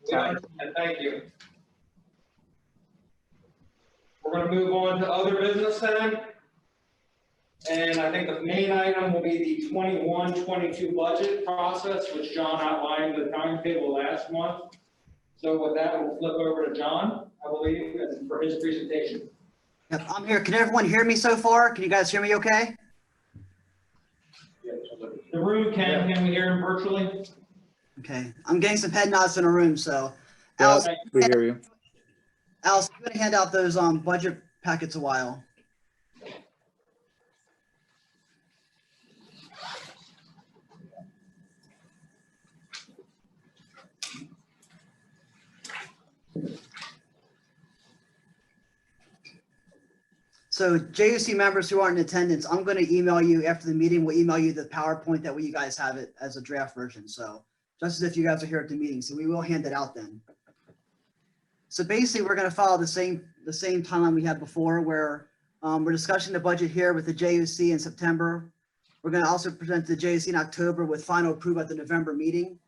Sorry. And thank you. We're going to move on to other business then. And I think the main item will be the 21-22 budget process, which John outlined the timetable last month. So with that, we'll flip over to John, I believe, and for his presentation. Yep, I'm here. Can everyone hear me so far? Can you guys hear me okay? The room can we hear him virtually? Okay, I'm getting some head nods in the room, so. Yeah, Alice, we hear you. Alice, I'm gonna hand out those budget packets a while. So JOC members who aren't in attendance, I'm going to email you after the meeting. We'll email you the PowerPoint that way you guys have it as a draft version. So just as if you guys are here at the meeting, so we will hand it out then. So basically, we're going to follow the same timeline we had before, where we're discussing the budget here with the JOC in September. We're going to also present the JOC in October with final approval at the November meeting.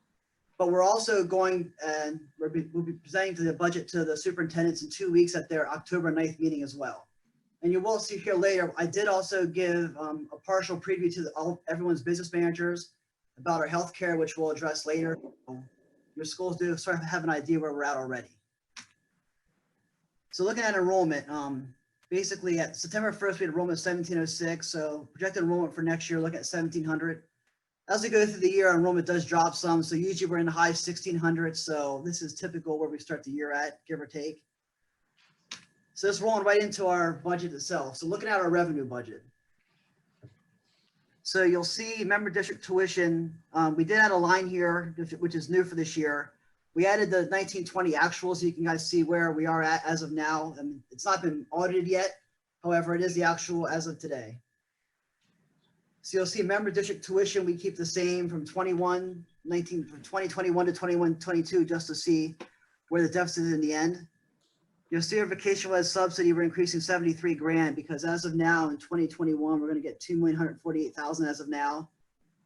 But we're also going and we'll be presenting the budget to the superintendents in 2 weeks at their October 9th meeting as well. And you will see here later, I did also give a partial preview to everyone's business managers about our healthcare, which we'll address later. Your schools do sort of have an idea where we're at already. So looking at enrollment, basically at September 1st, we had enrollment of 1706. So projected enrollment for next year, look at 1700. As we go through the year, enrollment does drop some. So usually we're in the high 1600s. So this is typical where we start the year at, give or take. So it's rolling right into our budget itself. So looking at our revenue budget. So you'll see member district tuition. We did add a line here, which is new for this year. We added the 1920 actuals, so you can guys see where we are at as of now. And it's not been audited yet. However, it is the actual as of today. So you'll see member district tuition, we keep the same from 2021 to 21-22, just to see where the deficit is in the end. You'll see our vacation-led subsidy, we're increasing 73 grand because as of now in 2021, we're going to get $2,148,000 as of now.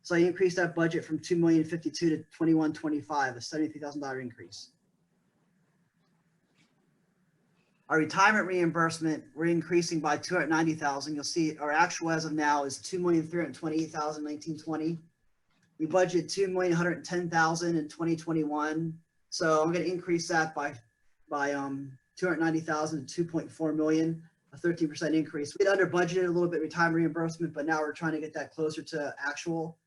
So I increased that budget from $2,052,000 to $2,125,000, a $73,000 increase. Our retirement reimbursement, we're increasing by $290,000. You'll see our actual as of now is $2,328,000 1920. We budget $2,110,000 in 2021. So I'm going to increase that by $290,000 to $2.4 million, a 13% increase. We had under budgeted a little bit retirement reimbursement, but now we're trying to get that closer to actual.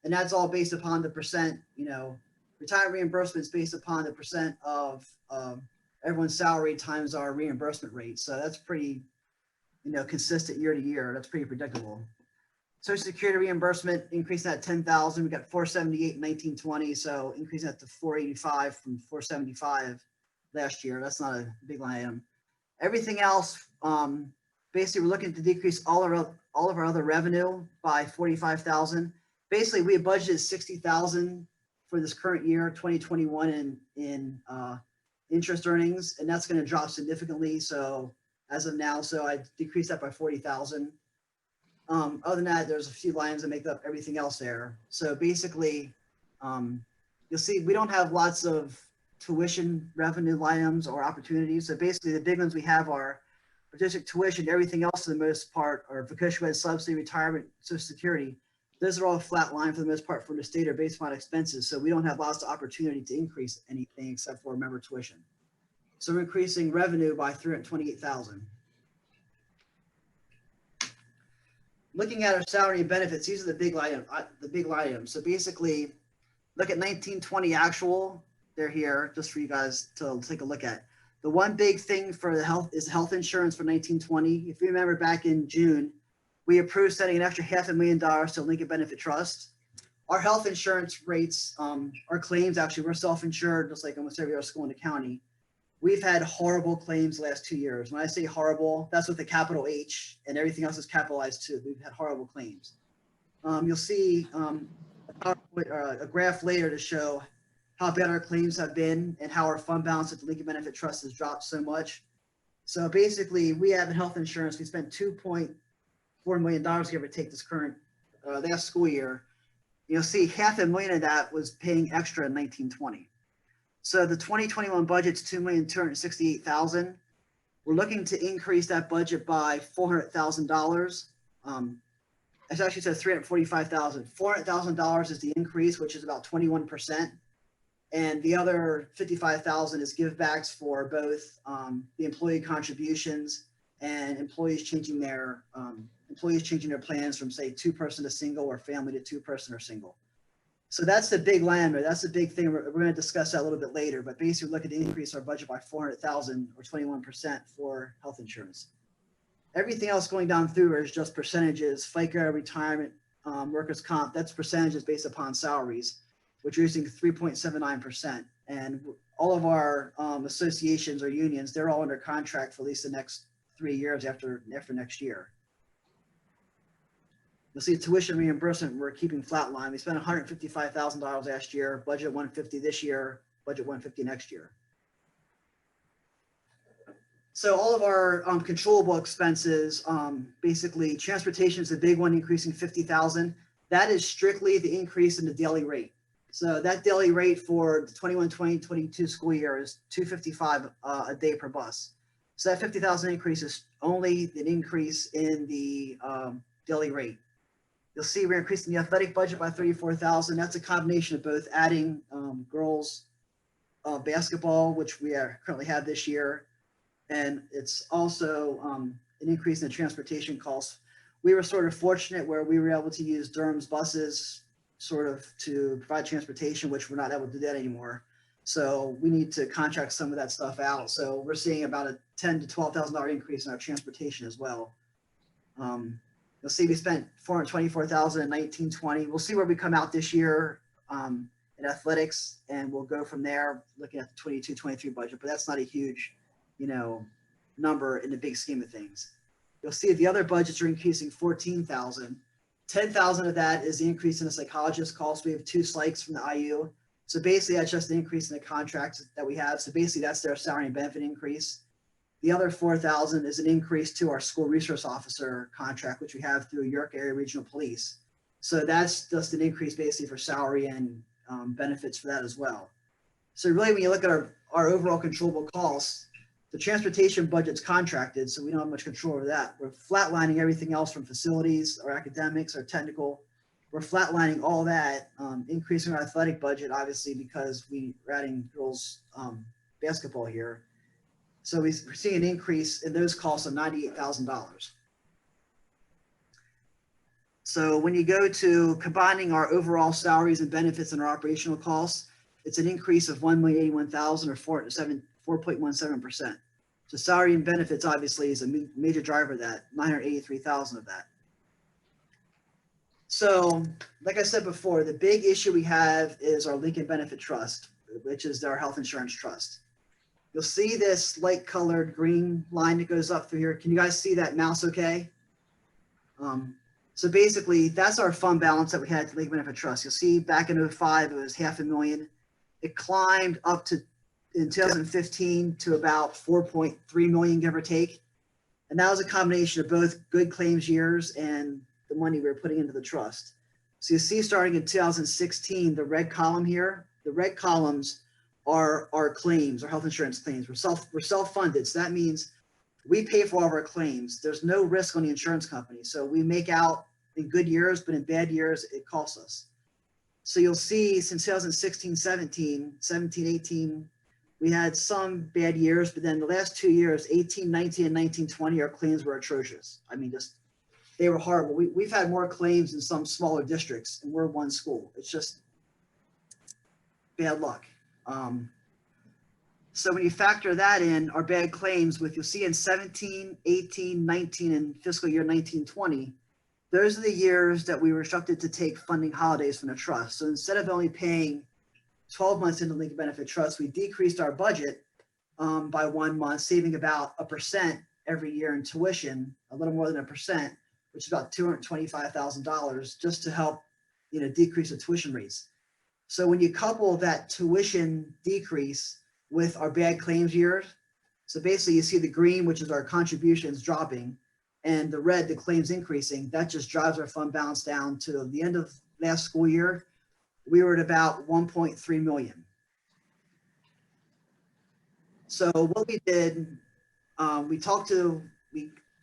And that's all based upon the percent, retirement reimbursement is based upon the percent of everyone's salary times our reimbursement rate. So that's pretty, consistent year to year. That's pretty predictable. Social Security reimbursement increased that 10,000. We got 478 in 1920, so increasing that to 485 from 475 last year. That's not a big line item. Everything else, basically, we're looking to decrease all of our other revenue by 45,000. Basically, we had budgeted 60,000 for this current year, 2021, in interest earnings, and that's going to drop significantly. So as of now, so I decreased that by 40,000. Other than that, there's a few lines that make up everything else there. So basically, you'll see we don't have lots of tuition revenue items or opportunities. So basically, the big ones we have are district tuition. Everything else, for the most part, or vacation subsidy, retirement, Social Security. Those are all flat line for the most part for the state or based on expenses. So we don't have lots of opportunity to increase anything except for member tuition. So we're increasing revenue by 328,000. Looking at our salary and benefits, these are the big items. So basically, look at 1920 actual. They're here just for you guys to take a look at. The one big thing for the health is health insurance for 1920. If you remember back in June, we approved sending an extra $500,000 to Lincoln Benefit Trust. Our health insurance rates, our claims, actually, we're self-insured, just like almost every other school in the county. We've had horrible claims the last 2 years. When I say horrible, that's with a capital H, and everything else is capitalized too. We've had horrible claims. You'll see a graph later to show how bad our claims have been and how our fund balance at the Lincoln Benefit Trust has dropped so much. So basically, we have in health insurance, we spent $2.4 million, give or take, this current last school year. You'll see $500,000 of that was paying extra in 1920. So the 2021 budget's $2,268,000. We're looking to increase that budget by $400,000. It actually says $345,000. $400,000 is the increase, which is about 21%. And the other $55,000 is givebacks for both the employee contributions and employees changing their plans from, say, 2-person to single or family to 2-person or single. So that's the big landmark. That's the big thing. We're going to discuss that a little bit later. But basically, we're looking to increase our budget by $400,000 or 21% for health insurance. Everything else going down through is just percentages: FICA, retirement, workers' comp. That's percentages based upon salaries, which are using 3.79%. And all of our associations or unions, they're all under contract for at least the next 3 years after next year. You'll see tuition reimbursement, we're keeping flat line. We spent $155,000 last year, budget $150 this year, budget $150 next year. So all of our controllable expenses, basically transportation is the big one, increasing $50,000. That is strictly the increase in the daily rate. So that daily rate for the 21-22 school year is $255 a day per bus. So that $50,000 increase is only an increase in the daily rate. You'll see we're increasing the athletic budget by $34,000. That's a combination of both adding girls basketball, which we currently have this year, and it's also an increase in the transportation costs. We were sort of fortunate where we were able to use Durham's buses sort of to provide transportation, which we're not able to do that anymore. So we need to contract some of that stuff out. So we're seeing about a $10,000 to $12,000 increase in our transportation as well. You'll see we spent $424,000 in 19-20. We'll see where we come out this year in athletics, and we'll go from there looking at the 22-23 budget. But that's not a huge, number in the big scheme of things. You'll see the other budgets are increasing $14,000. $10,000 of that is the increase in the psychologist cost. We have 2 psychs from the IU. So basically, that's just the increase in the contracts that we have. So basically, that's their salary and benefit increase. The other $4,000 is an increase to our school resource officer contract, which we have through York Area Regional Police. So that's just an increase basically for salary and benefits for that as well. So really, when you look at our overall controllable costs, the transportation budget's contracted, so we don't have much control over that. We're flatlining everything else from facilities, our academics, our technical. We're flatlining all that, increasing our athletic budget, obviously, because we're adding girls basketball here. So we're seeing an increase in those costs of $98,000. So when you go to combining our overall salaries and benefits and our operational costs, it's an increase of $1,081,000 or 4.17%. So salary and benefits obviously is a major driver of that, $983,000 of that. So like I said before, the big issue we have is our Lincoln Benefit Trust, which is our health insurance trust. You'll see this light colored green line that goes up through here. Can you guys see that mouse okay? So basically, that's our fund balance that we had at the Lincoln Benefit Trust. You'll see back in 2005, it was $500,000. It climbed up to, in 2015, to about 4.3 million, give or take. And that was a combination of both good claims years and the money we were putting into the trust. So you see starting in 2016, the red column here, the red columns are our claims, our health insurance claims. We're self-funded. So that means we pay for all of our claims. There's no risk on the insurance company. So we make out in good years, but in bad years, it costs us. So you'll see since 2016, 17, 18, we had some bad years, but then the last 2 years, 18, 19, and 19, 20, our claims were atrocious. I mean, just, they were horrible. We've had more claims in some smaller districts, and we're one school. It's just bad luck. So when you factor that in, our bad claims, you'll see in 17, 18, 19, and fiscal year 19, 20, those are the years that we were instructed to take funding holidays from the trust. So instead of only paying 12 months into the Lincoln Benefit Trust, we decreased our budget by 1 month, saving about 1% every year in tuition, a little more than 1%, which is about $225,000, just to help, decrease the tuition rates. So when you couple that tuition decrease with our bad claims years, so basically you see the green, which is our contributions dropping, and the red, the claims increasing, that just drives our fund balance down to the end of last school year. We were at about 1.3 million. So what we did, we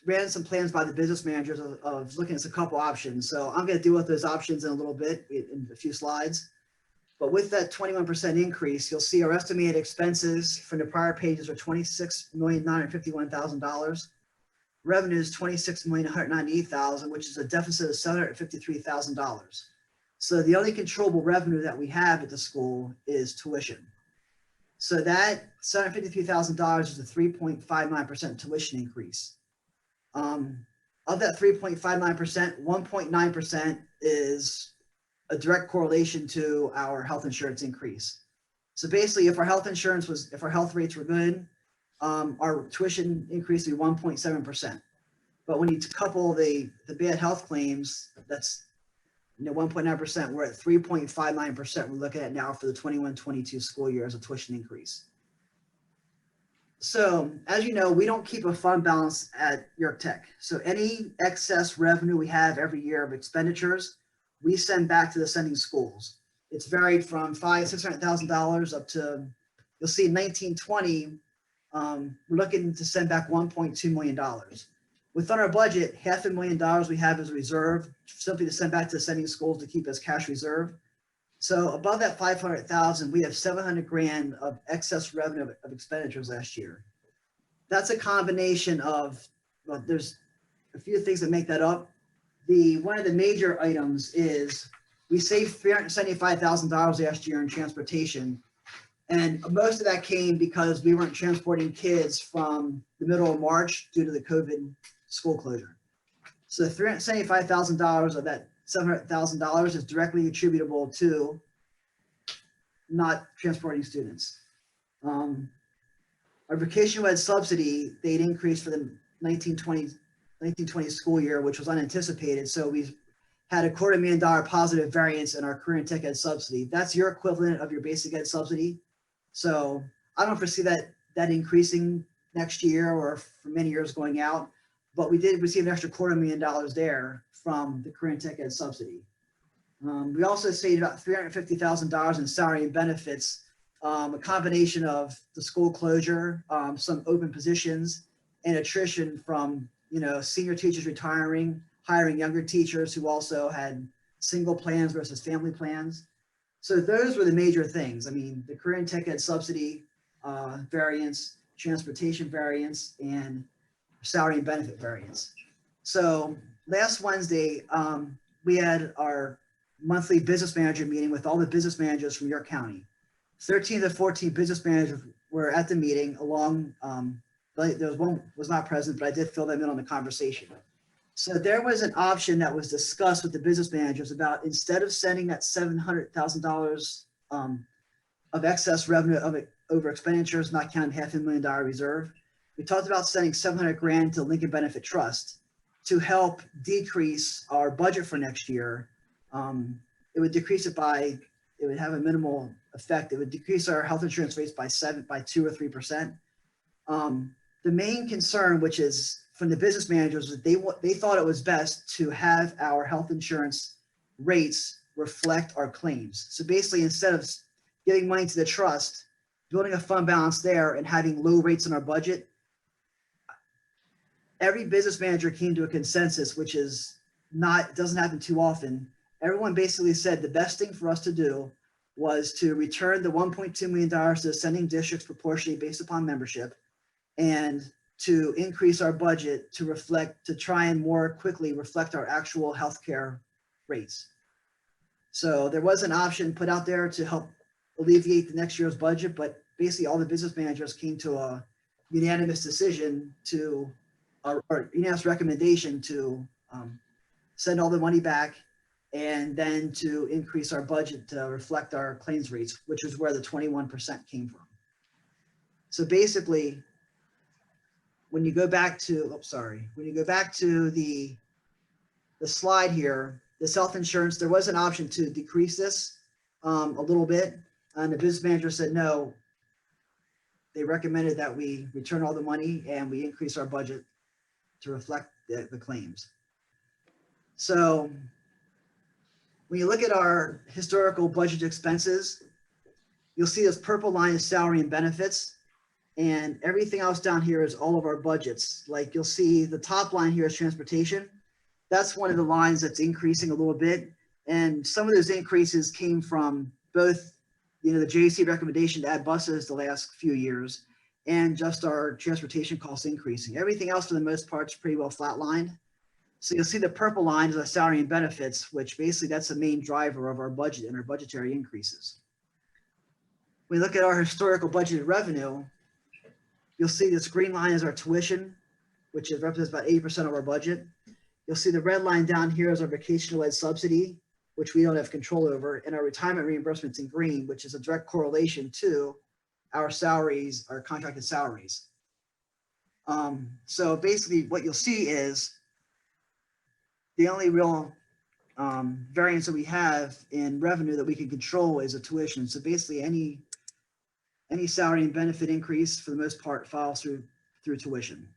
ran some plans by the business managers of looking at a couple options. So I'm going to deal with those options in a little bit in a few slides. But with that 21% increase, you'll see our estimated expenses from the prior pages are $26,951,000. Revenue is $26,198,000, which is a deficit of $753,000. So the only controllable revenue that we have at the school is tuition. So that $753,000 is a 3.59% tuition increase. Of that 3.59%, 1.9% is a direct correlation to our health insurance increase. So basically, if our health rates were good, our tuition increase would be 1.7%. But when you couple the bad health claims, that's 1.9%. We're at 3.59%. We're looking at now for the 21-22 school year as a tuition increase. So as you know, we don't keep a fund balance at York Tech. So any excess revenue we have every year of expenditures, we send back to the sending schools. It's varied from $600,000 up to, you'll see in 1920, we're looking to send back $1.2 million. Within our budget, $500,000 we have as a reserve, simply to send back to the sending schools to keep as cash reserve. So above that 500,000, we have 700 grand of excess revenue of expenditures last year. That's a combination of, well, there's a few things that make that up. One of the major items is we saved $375,000 last year in transportation. And most of that came because we weren't transporting kids from the middle of March due to the COVID school closure. So $375,000 of that $700,000 is directly attributable to not transporting students. Our vacation ed subsidy, they'd increased for the 1920 school year, which was unanticipated. So we had a $250,000 positive variance in our current tech ed subsidy. That's your equivalent of your basic ed subsidy. So I don't foresee that increasing next year or for many years going out, but we did receive an extra $250,000 there from the current tech ed subsidy. We also saved about $350,000 in salary and benefits, a combination of the school closure, some open positions, and attrition from senior teachers retiring, hiring younger teachers who also had single plans versus family plans. So those were the major things. I mean, the current tech ed subsidy variance, transportation variance, and salary and benefit variance. So last Wednesday, we had our monthly business manager meeting with all the business managers from York County. 13 to 14 business managers were at the meeting along, there was one was not present, but I did fill them in on the conversation. So there was an option that was discussed with the business managers about, instead of sending that $700,000 of excess revenue over expenditures, not counting $500,000 reserve, we talked about sending 700 grand to Lincoln Benefit Trust to help decrease our budget for next year. It would decrease it by, it would have a minimal effect. It would decrease our health insurance rates by 2 or 3%. The main concern, which is from the business managers, is they thought it was best to have our health insurance rates reflect our claims. So basically, instead of giving money to the trust, building a fund balance there and having low rates in our budget, every business manager came to a consensus, which is doesn't happen too often. Everyone basically said the best thing for us to do was to return the $1.2 million to the sending districts proportionally based upon membership, and to increase our budget to try and more quickly reflect our actual healthcare rates. So there was an option put out there to help alleviate the next year's budget, but basically all the business managers came to a unanimous decision or unanimous recommendation to send all the money back and then to increase our budget to reflect our claims rates, which is where the 21% came from. So basically, when you go back to, the slide here, the self-insurance, there was an option to decrease this a little bit, and the business manager said no. They recommended that we return all the money and we increase our budget to reflect the claims. So when you look at our historical budget expenses, you'll see this purple line is salary and benefits. And everything else down here is all of our budgets. Like you'll see the top line here is transportation. That's one of the lines that's increasing a little bit. And some of those increases came from both, the JOC recommendation to add buses the last few years and just our transportation costs increasing. Everything else for the most part is pretty well flatlined. So you'll see the purple line is our salary and benefits, which basically that's the main driver of our budget and our budgetary increases. When we look at our historical budgeted revenue, you'll see this green line is our tuition, which represents about 80% of our budget. You'll see the red line down here is our vacation-led subsidy, which we don't have control over, and our retirement reimbursements in green, which is a direct correlation to our salaries, our contracted salaries. So basically what you'll see is the only real variance that we have in revenue that we can control is a tuition. So basically any salary and benefit increase for the most part follows through tuition.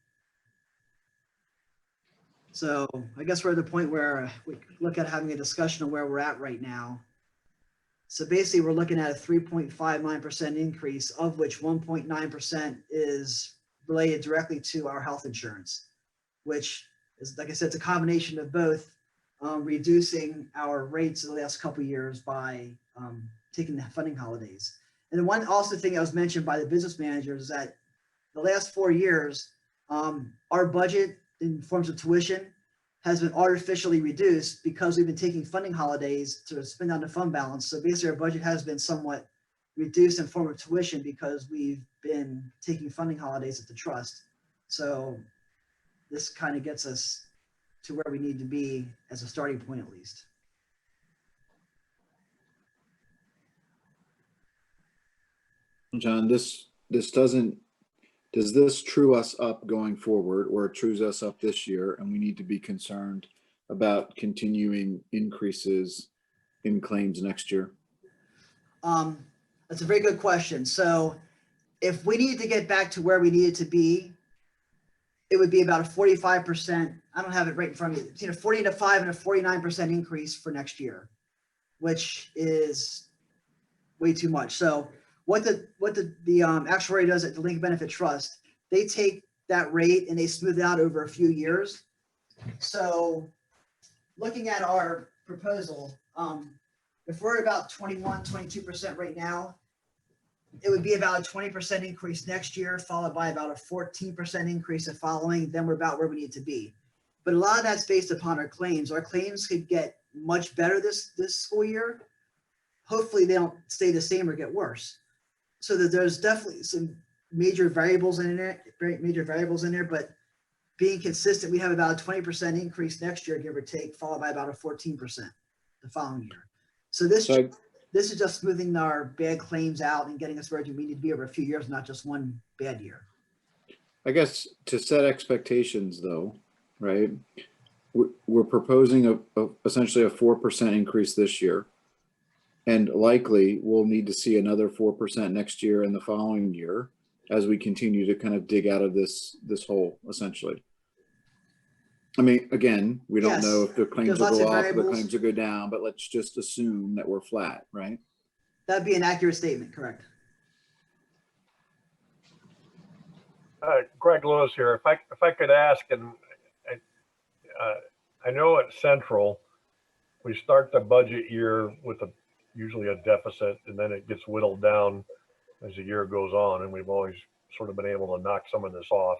So I guess we're at the point where we look at having a discussion of where we're at right now. So basically we're looking at a 3.59% increase, of which 1.9% is related directly to our health insurance, which is, like I said, it's a combination of both reducing our rates in the last couple of years by taking the funding holidays. And the one also thing that was mentioned by the business managers is that the last 4 years, our budget in forms of tuition has been artificially reduced because we've been taking funding holidays to spend down the fund balance. So basically our budget has been somewhat reduced in form of tuition because we've been taking funding holidays at the trust. So this kind of gets us to where we need to be as a starting point, at least. John, does this true us up going forward, or it trues us up this year, and we need to be concerned about continuing increases in claims next year? That's a very good question. So if we needed to get back to where we needed to be, it would be about a 45%. I don't have it right in front of me. It's 40.5 and a 49% increase for next year, which is way too much. So what the actuary does at the Lincoln Benefit Trust, they take that rate and they smooth it out over a few years. So looking at our proposal, if we're about 22% right now, it would be about a 20% increase next year, followed by about a 14% increase the following. Then we're about where we need to be. But a lot of that's based upon our claims. Our claims could get much better this school year. Hopefully they don't stay the same or get worse. So that there's definitely some major variables in there, but being consistent, we have about a 20% increase next year, give or take, followed by about a 14% the following year. So this is just smoothing our bad claims out and getting us where we need to be over a few years, not just one bad year. I guess to set expectations though, right? We're proposing essentially a 4% increase this year. And likely we'll need to see another 4% next year and the following year as we continue to kind of dig out of this hole, essentially. I mean, again, we don't know if the claims will go up or the claims will go down, but let's just assume that we're flat, right? That'd be an accurate statement, correct? Greg Lewis here. If I could ask, and I know at Central, we start the budget year with usually a deficit, and then it gets whittled down as the year goes on, and we've always sort of been able to knock some of this off.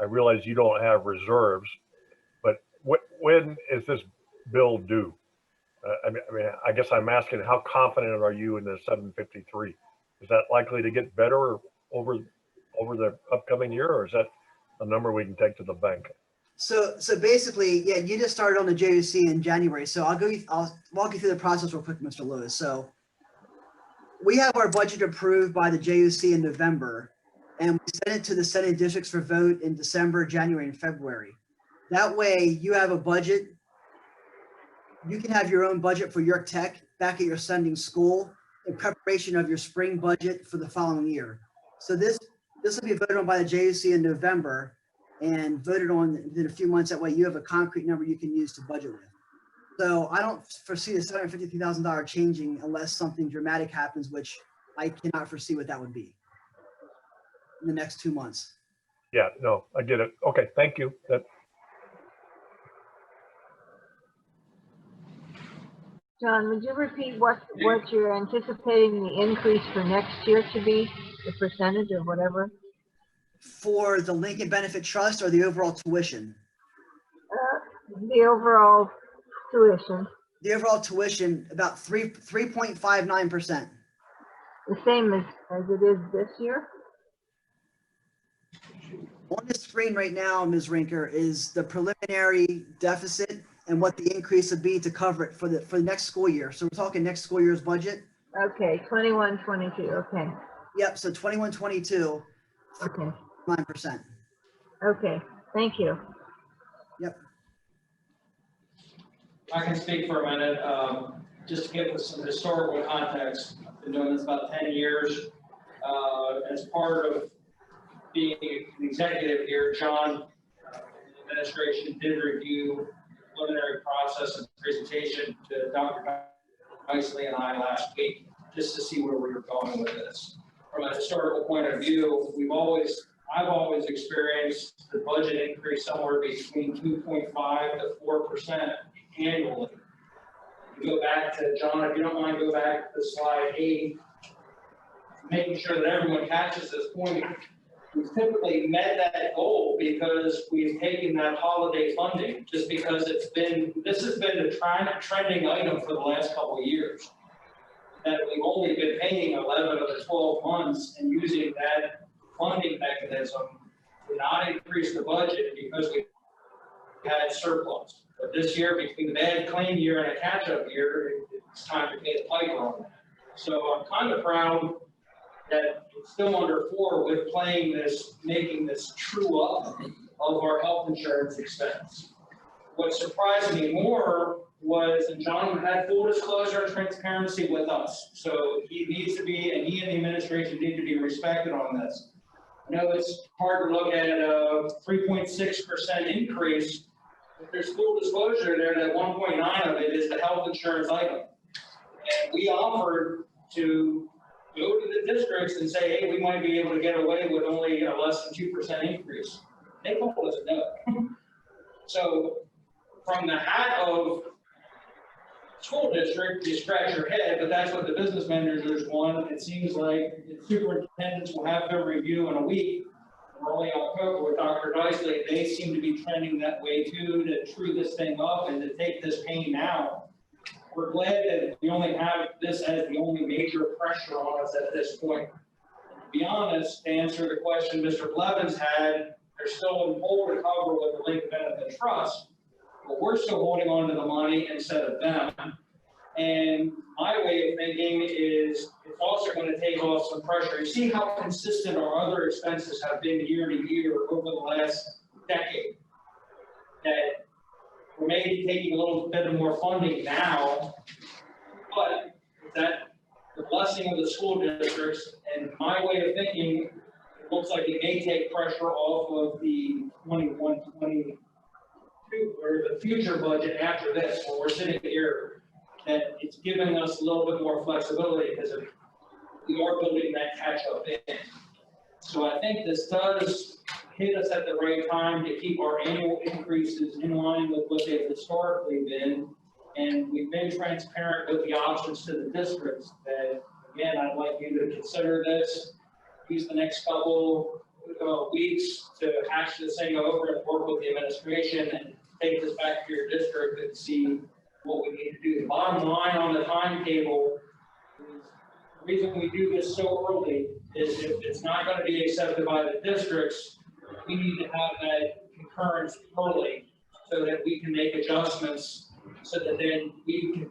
I realize you don't have reserves, but when is this bill due? I guess I'm asking, how confident are you in the 753? Is that likely to get better over the upcoming year, or is that a number we can take to the bank? So basically, yeah, you just started on the JOC in January. So I'll walk you through the process real quick, Mr. Lewis. So we have our budget approved by the JOC in November, and we send it to the Senate districts for vote in December, January, and February. That way you have a budget. You can have your own budget for York Tech back at your sending school in preparation of your spring budget for the following year. So this will be voted on by the JOC in November and voted on in a few months. That way you have a concrete number you can use to budget with. So I don't foresee the $750,000 changing unless something dramatic happens, which I cannot foresee what that would be. in the next 2 months. Yeah, no, I get it. Okay, thank you. That, John, would you repeat what you're anticipating the increase for next year to be, the percentage or whatever? For the Lincoln Benefit Trust or the overall tuition? The overall tuition, The overall tuition, about 3.59%. the same as it is this year? On the screen right now, Ms. Rinker, is the preliminary deficit and what the increase would be to cover it for the next school year. So we're talking next school year's budget. Okay, 21, 22, okay, Yep, so 21, 22, okay, 9%. okay, thank you. Yep. I can speak for a minute, just to give us some historical context. I've been doing this about 10 years. As part of being an executive here, John, the administration did review the preliminary process and presentation to Dr. Nicely and I last week, just to see where we were going with this. From a historical point of view, I've always experienced the budget increase somewhere between 2.5 to 4% annually. You go back to, John, if you don't mind, go back to slide 8, making sure that everyone catches this point. We've typically met that goal because we've taken that holiday funding, just because this has been a trending item for the last couple of years. That we've only been paying 11 of the 12 months and using that funding mechanism to not increase the budget because we had surplus. But this year, between the bad claim year and a catch-up year, it's time to pay the piper on that. So I'm kind of proud that it's still under 4 with making this true up of our health insurance expense. What surprised me more was, and John had full disclosure and transparency with us, so he and the administration need to be respected on this. I know it's hard to look at a 3.6% increase, but there's full disclosure there that 1.9 of it is the health insurance item. And we offered to go to the districts and say, hey, we might be able to get away with only a less than 2% increase. They told us no. So from the hat of school district, you scratch your head, but that's what the business managers want. It seems like the superintendents will have their review in a week. We're only October with Dr. Nicely. They seem to be trending that way too, to true this thing up and to take this pain out. We're glad that we only have this as the only major pressure on us at this point. And to be honest, to answer the question Mr. Blevins had, they're still in whole to cover with the Lincoln Benefit Trust, but we're still holding on to the money instead of them. And my way of thinking is it's also going to take off some pressure. You see how consistent our other expenses have been year to year over the last decade. That we're maybe taking a little bit more funding now, but that the blessing of the school districts, and my way of thinking, it looks like it may take pressure off of the 21-22 or the future budget after this, when we're sitting here, that it's giving us a little bit more flexibility because we are building that catch-up in. So I think this does hit us at the right time to keep our annual increases in line with what they've historically been. And we've been transparent with the options to the districts that, again, I'd like you to consider this, use the next couple weeks to hash this thing over and work with the administration and take this back to your district and see what we need to do. The bottom line on the timetable is the reason we do this so early is if it's not going to be accepted by the districts, we need to have that concurrence early so that we can make adjustments so that then we can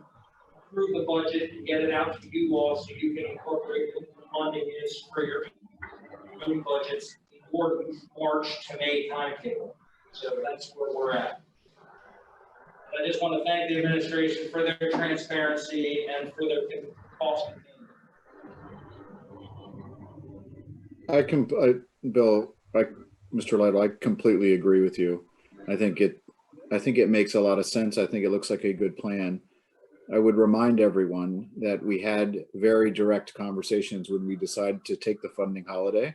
approve the budget and get it out to you all so you can incorporate what the funding is for your own budgets for March to May timetable. So that's where we're at. I just want to thank the administration for their transparency and for their cost containment. Bill, Mr. Lytle, I completely agree with you. I think it makes a lot of sense. I think it looks like a good plan. I would remind everyone that we had very direct conversations when we decided to take the funding holiday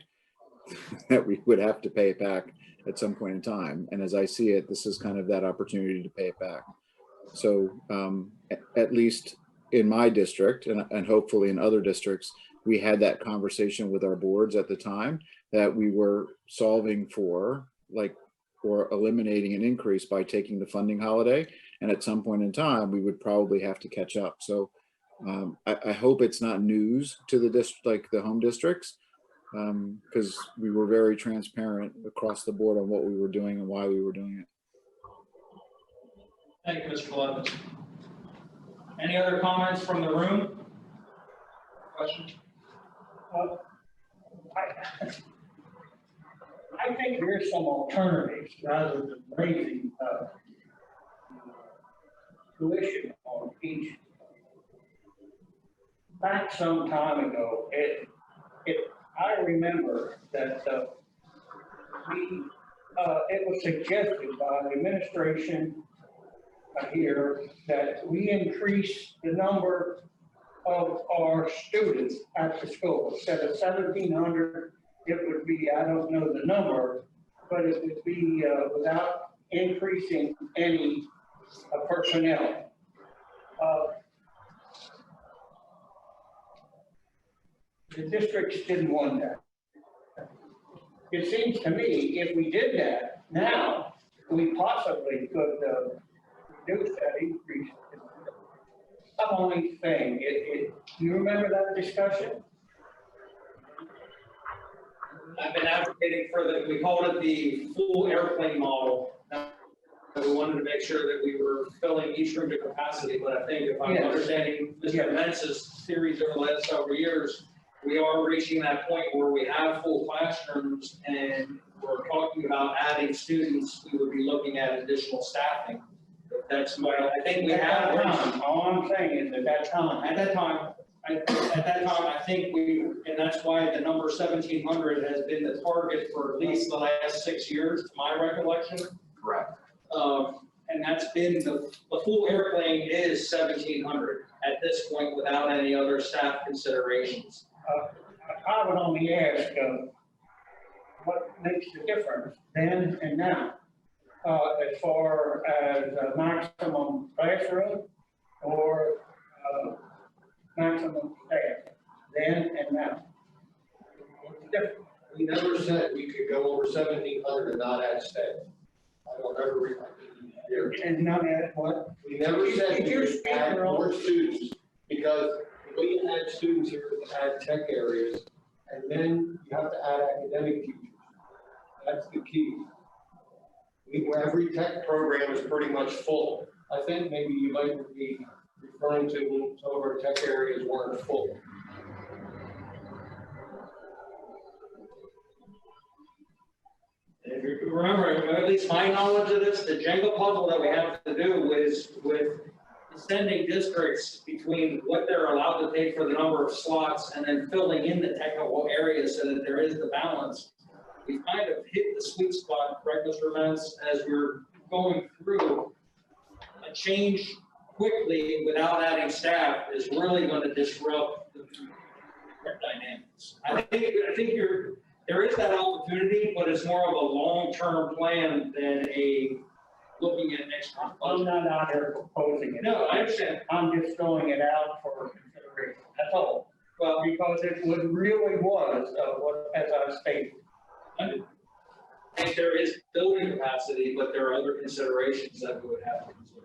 that we would have to pay it back at some point in time. And as I see it, this is kind of that opportunity to pay it back. So at least in my district and hopefully in other districts, we had that conversation with our boards at the time that we were solving for, like, or eliminating an increase by taking the funding holiday. And at some point in time, we would probably have to catch up. So I hope it's not news to the district, like the home districts, because we were very transparent across the board on what we were doing and why we were doing it. Thank you, Mr. Blevins. Any other comments from the room? Questions? I think there's some alternatives rather than raising tuition on each. Back some time ago, I remember that it was suggested by the administration here that we increase the number of our students at the school. Instead of 1,700, it would be, I don't know the number, but it would be without increasing any personnel. The districts didn't want that. It seems to me if we did that now, we possibly could reduce that increase. The only thing, you remember that discussion? I've been advocating for we called it the full airplane model. We wanted to make sure that we were filling each room to capacity, but I think if I'm understanding Mr. Mentz's theories over the last several years, we are reaching that point where we have full classrooms and we're talking about adding students. We would be looking at additional staffing. That's what I think we have. All I'm saying is at that time, I think and that's why the number 1,700 has been the target for at least the last 6 years, to my recollection. Correct. And that's been the full airplane is 1,700 at this point without any other staff considerations. I would only ask what makes the difference then and now as far as maximum classroom or maximum staff then and now. What's the difference? We never said we could go over 1,700 and not add staff. I don't ever remember. And not add what? We never said we could add more students because we add students here to add tech areas, and then you have to add academic teachers. That's the key. Every tech program is pretty much full. I think maybe you might be referring to when some of our tech areas weren't full. If you remember, at least my knowledge of this, the Jenga puzzle that we have to do is with sending districts between what they're allowed to take for the number of slots and then filling in the technical areas so that there is the balance. We kind of hit the sweet spot, correct, Mr. Mentz, as we're going through. A change quickly without adding staff is really going to disrupt the dynamics. I think there is that opportunity, but it's more of a long-term plan than a looking at next month. I'm not out here proposing it. No, I understand. I'm just throwing it out for consideration. That's all. Well, Because it really was as I stated. I think there is building capacity, but there are other considerations that we would have to consider.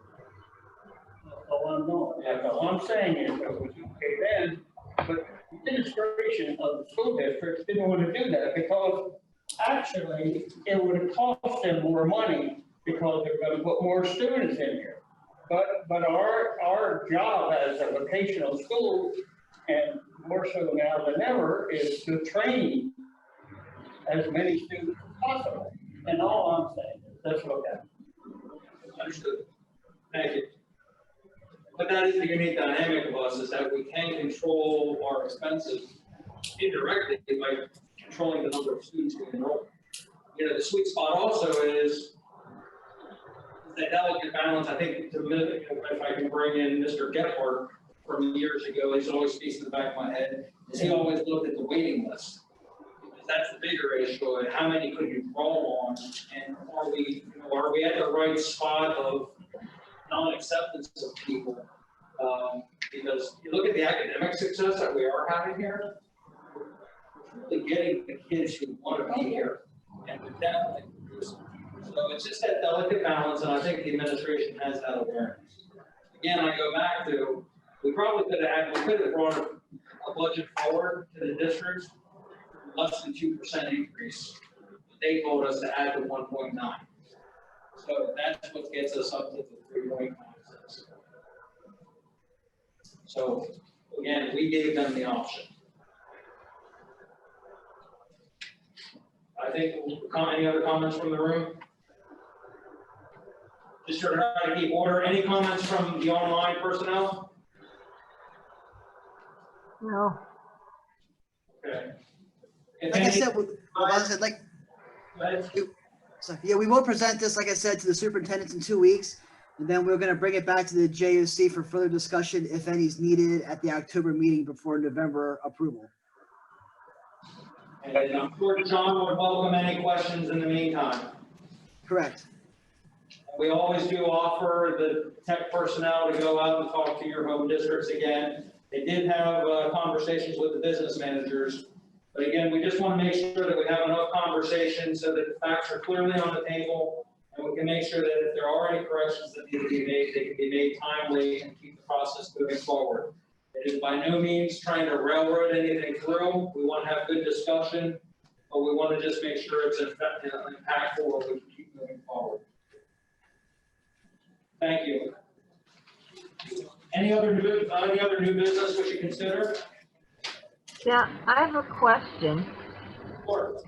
That's all I'm doing. That's all I'm saying is that was okay then, but the administration of the school districts didn't want to do that because actually it would have cost them more money because they're going to put more students in here. But our job as a vocational school, and more so now than ever, is to train as many students as possible. And all I'm saying is let's look at it. Understood. Thank you. But that is the unique dynamic of us, is that we can control our expenses indirectly by controlling the number of students we enroll. You know, the sweet spot also is the delicate balance. I think if I can bring in Mr. Gephardt from years ago, he's always speaks in the back of my head, is he always looked at the waiting list. That's the bigger issue, and how many could you roll on? And are we at the right spot of non-acceptance of people? Because you look at the academic success that we are having here, we're really getting the kids who want to be here, and we're definitely producing. So it's just that delicate balance, and I think the administration has that awareness. Again, I go back to, we could have brought a budget forward to the districts, less than 2% increase. They told us to add to 1.9. So that's what gets us up to the 3.96. So again, we gave them the option. I think, any other comments from the room? Just to try to keep order. Any comments from the online personnel? No. Okay. Like I said, so, yeah, we will present this, like I said, to the superintendents in 2 weeks, and then we're going to bring it back to the JOC for further discussion, if any is needed, at the October meeting before November approval. And I'm sure John would welcome any questions in the meantime. Correct. We always do offer the tech personnel to go out and talk to your home districts again. They did have conversations with the business managers. But again, we just want to make sure that we have enough conversations so that the facts are clearly on the table, and we can make sure that if there are any corrections that need to be made, they can be made timely and keep the process moving forward. It is by no means trying to railroad anything through. We want to have good discussion, but we want to just make sure it's impactful and we can keep moving forward. Thank you. Any other new business we should consider? Yeah, I have a question. Sure.